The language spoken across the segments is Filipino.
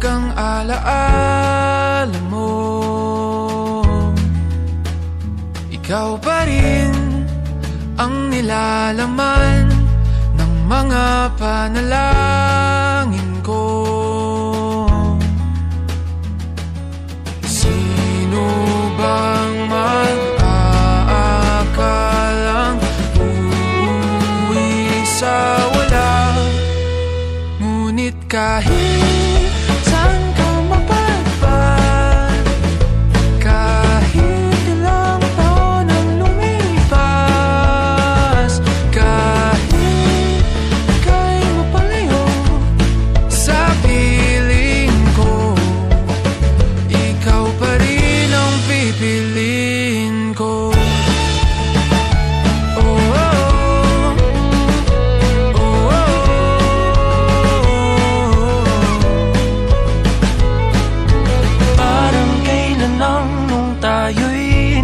Ang alaala mo, ikaw pa rin ang nilalaman ng mga panalangin ko. Sino bang mag-aakalang uuwi sa wala? Ngunit kahit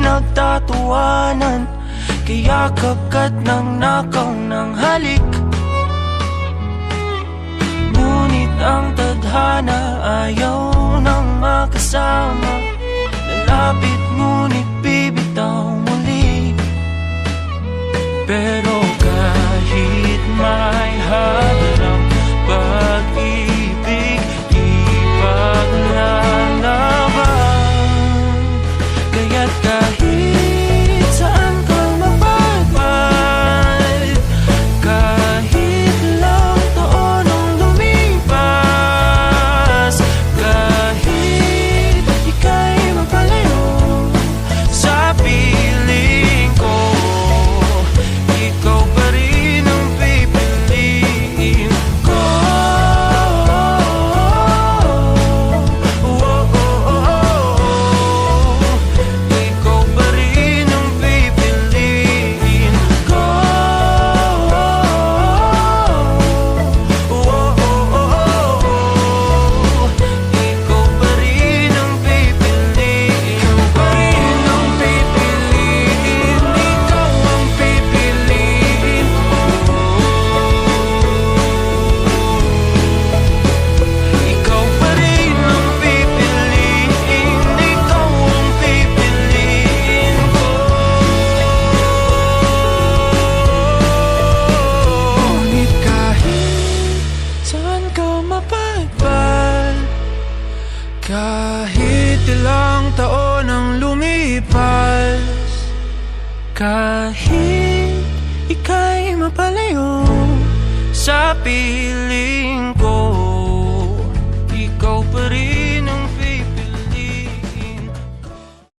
nagtatawanan, kaya kagat ng nakaw ng halik. Ngunit ang tadhana ayaw nang makasama, lalapit ngunit bibitaw muli. Pero kahit may hadlang pag-ibig, ipaglalaban. Kaya't kahit saan ka mapadpad, kahit lang taon ang lumipas, kahit ika'y mapalayo sa piling ko, ikaw pa rin ang pipiliin ko. Ikaw pa rin ang pipiliin ko. Ikaw pa rin ang pipiliin. Ikaw pa rin ang pipiliin. Ikaw ang pipiliin. Ikaw pa rin ang pipiliin. Ikaw ang pipiliin ko. Ngunit kahit saan ka mapadpad, kahit ilang taon ang lumipas, kahit ika'y mapalayo sa piling ko,